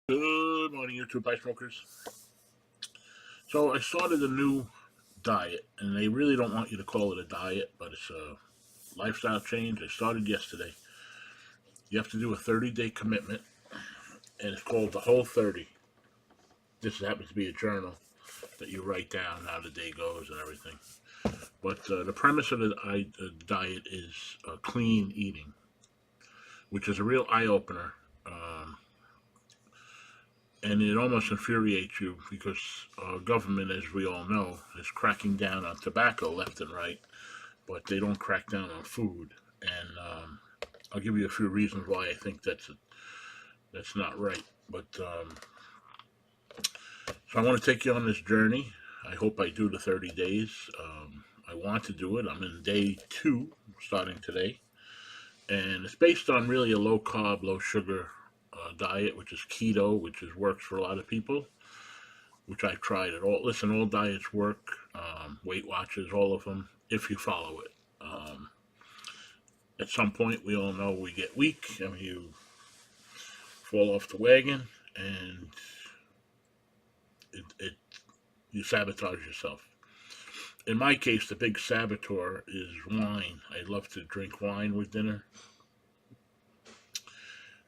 Good morning, YouTube Pipe Smokers. So I started a new diet, and they really don't want you to call it a diet, but it's a lifestyle change. I started yesterday. You have to do a 30-day commitment, and it's called the Whole 30. This happens to be a journal that you write down how the day goes and everything. But the premise of the diet is clean eating, which is a real eye opener. Um, and it almost infuriates you because government, as we all know, is cracking down on tobacco left and right, but they don't crack down on food. And I'll give you a few reasons why I think that's not right. But so I want to take you on this journey. I hope I do the 30 days. I want to do it. I'm in day 2, starting today, and it's based on really a low carb, low sugar diet, which is keto, which is works for a lot of people. Which I've tried it all. Listen, all diets work. Weight Watchers, all of them, if you follow it. At some point, we all know we get weak and you fall off the wagon, and it you sabotage yourself. In my case, the big saboteur is wine. I love to drink wine with dinner,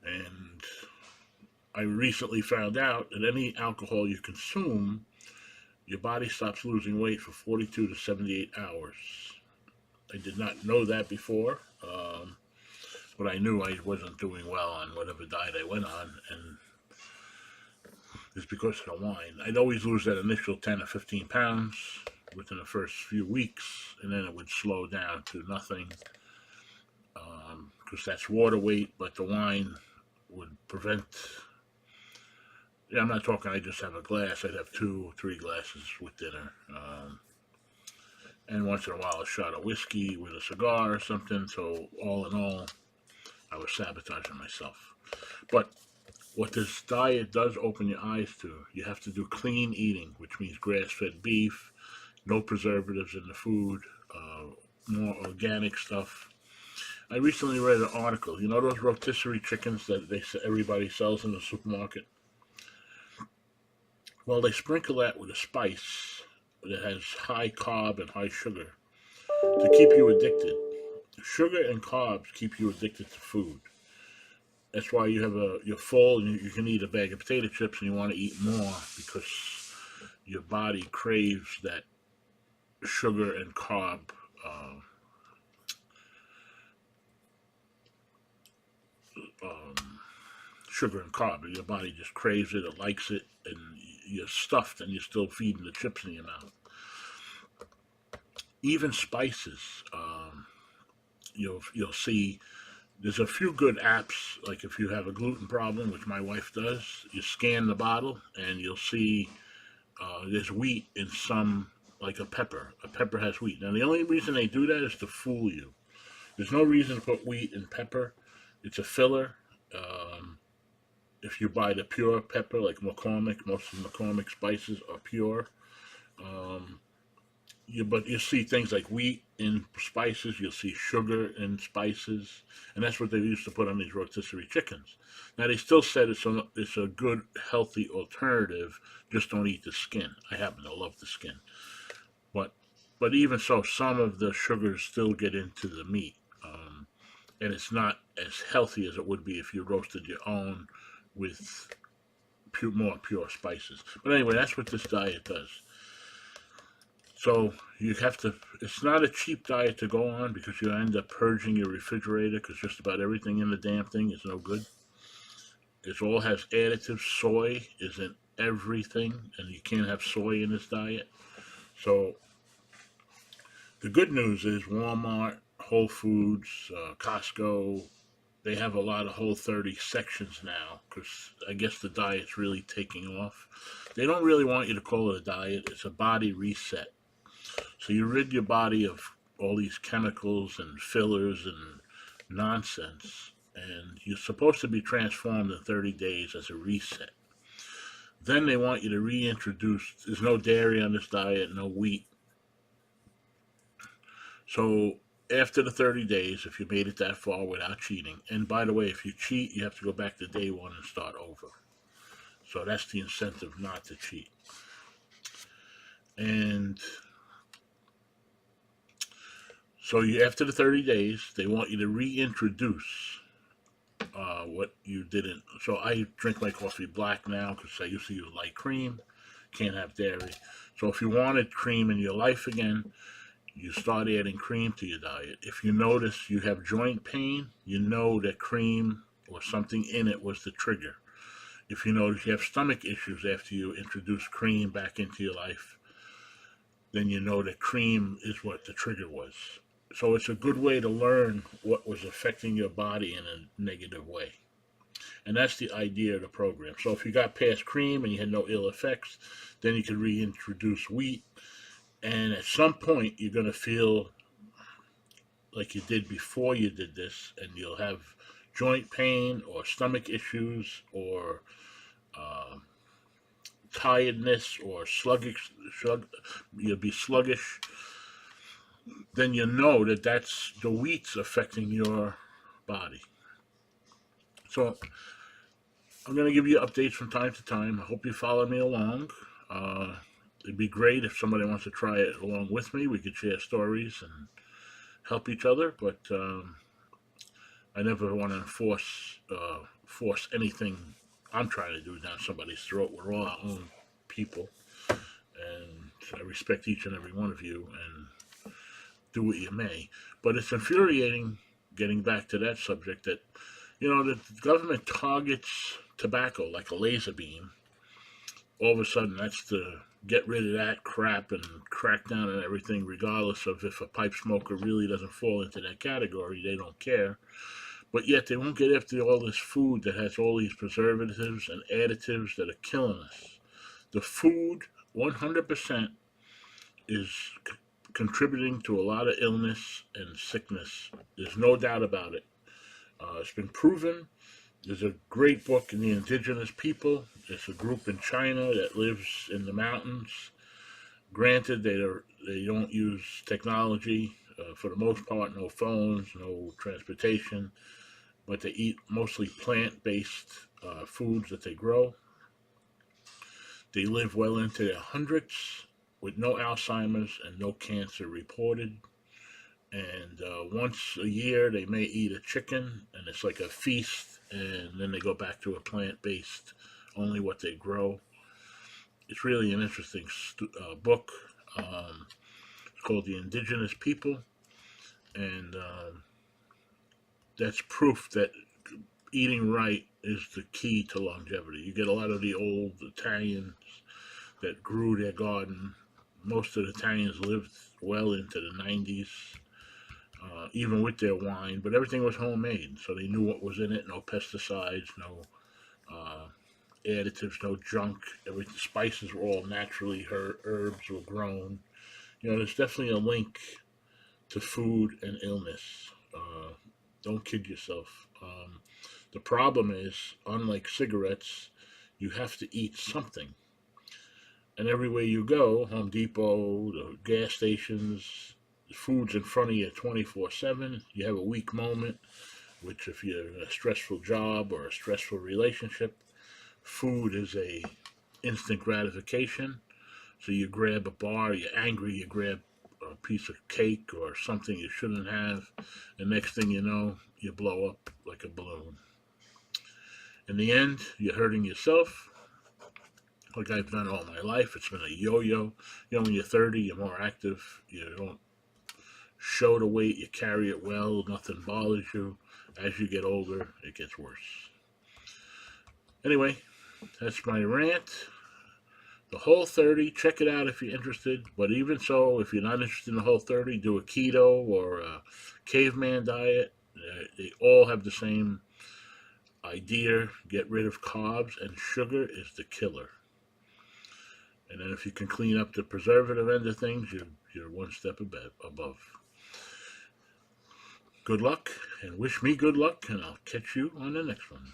and I recently found out that any alcohol you consume, your body stops losing weight for 42 to 78 hours. I did not know that before, but I knew I wasn't doing well on whatever diet I went on, and it's because of the wine. I'd always lose that initial 10 or 15 pounds within the first few weeks, and then it would slow down to nothing because that's water weight, but the wine would prevent. Yeah, I'm not talking I just have a glass. I'd have 2 or 3 glasses with dinner. And once in a while, a shot of whiskey with a cigar or something. So, all in all, I was sabotaging myself. But what this diet does open your eyes to, you have to do clean eating, which means grass fed beef, no preservatives in the food, more organic stuff. I recently read an article. You know those rotisserie chickens that everybody sells in the supermarket? Well, they sprinkle that with a spice that has high carb and high sugar to keep you addicted. Sugar and carbs keep you addicted to food. That's why you're full and you can eat a bag of potato chips and you want to eat more because your body craves that sugar and carb um, sugar and carb. Your body just craves it, it likes it, and you're stuffed and you're still feeding the chips in your mouth. Even spices, you'll see. There's a few good apps, like if you have a gluten problem, which my wife does. You scan the bottle and you'll see there's wheat in some, like a pepper. A pepper has wheat. Now the only reason they do that is to fool you. There's no reason to put wheat in pepper. It's a filler. Um, if you buy the pure pepper, like McCormick, most of the McCormick spices are pure. Um, but you see things like wheat in spices. You'll see sugar in spices, and that's what they used to put on these rotisserie chickens. Now they still said it's a good healthy alternative. Just don't eat the skin. I happen to love the skin, but even so, some of the sugars still get into the meat, and it's not as healthy as it would be if you roasted your own with more pure spices. But anyway, that's what this diet does. So you have to. It's not a cheap diet to go on because you end up purging your refrigerator because just about everything in the damn thing is no good. It all has additives. Soy is in everything, and you can't have soy in this diet. So the good news is Walmart, Whole Foods, Costco, they have a lot of Whole 30 sections now because I guess the diet's really taking off. They don't really want you to call it a diet. It's a body reset. So you rid your body of all these chemicals and fillers and nonsense, and you're supposed to be transformed in 30 days as a reset. Then they want you to reintroduce, there's no dairy on this diet, no wheat. So after the 30 days, if you made it that far without cheating, and by the way, if you cheat, you have to go back to day 1 and start over. So that's the incentive not to cheat. And so after the 30 days, they want you to reintroduce what you didn't. So I drink my coffee black now because I used to use light cream. Can't have dairy. So if you wanted cream in your life again, you start adding cream to your diet. If you notice you have joint pain, you know that cream or something in it was the trigger. If you notice you have stomach issues after you introduce cream back into your life, then you know that cream is what the trigger was. So it's a good way to learn what was affecting your body in a negative way. And that's the idea of the program. So if you got past cream and you had no ill effects, then you can reintroduce wheat. And at some point, you're going to feel like you did before you did this, and you'll have joint pain or stomach issues or uh, tiredness or you'll be sluggish. Then you know that that's the wheat's affecting your body. So I'm going to give you updates from time to time. I hope you follow me along. It'd be great if somebody wants to try it along with me. We could share stories and help each other, but I never want to force anything I'm trying to do down somebody's throat. We're all our own people, and I respect each and every one of you, and do what you may. But it's infuriating, getting back to that subject, that the government targets tobacco like a laser beam. All of a sudden, that's to get rid of that crap and crack down on everything, regardless of if a pipe smoker really doesn't fall into that category. They don't care. But yet they won't get after all this food that has all these preservatives and additives that are killing us. The food, 100%, is contributing to a lot of illness and sickness. There's no doubt about it. It's been proven. There's a great book in the indigenous people. It's a group in China that lives in the mountains. Granted, they don't use technology for the most part, no phones, no transportation, but they eat mostly plant-based foods that they grow. They live well into their hundreds with no Alzheimer's and no cancer reported. And once a year, they may eat a chicken, and it's like a feast, and then they go back to a plant-based, only what they grow. It's really an interesting book. It's called The Indigenous People, and that's proof that eating right is the key to longevity. You get a lot of the old Italians that grew their garden. Most of the Italians lived well into the 90s, even with their wine, but everything was homemade, so they knew what was in it. No pesticides, no additives, no junk. Everything, spices were all naturally, herbs were grown. There's definitely a link to food and illness. Don't kid yourself. The problem is, unlike cigarettes, you have to eat something. And everywhere you go, Home Depot, the gas stations, the food's in front of you 24/7. You have a weak moment, which if you're in a stressful job or a stressful relationship, food is a instant gratification. So you grab a bar, you're angry, you grab a piece of cake or something you shouldn't have, and next thing you know, you blow up like a balloon. In the end, you're hurting yourself, like I've done all my life. It's been a yo-yo. When you're 30, you're more active. You don't show the weight, you carry it well, nothing bothers you. As you get older, it gets worse. Anyway, that's my rant. The Whole30, check it out if you're interested. But even so, if you're not interested in the Whole30, do a keto or a caveman diet. They all have the same idea. Get rid of carbs, and sugar is the killer. And then if you can clean up the preservative end of things, you're one step above. Good luck, and wish me good luck, and I'll catch you on the next one.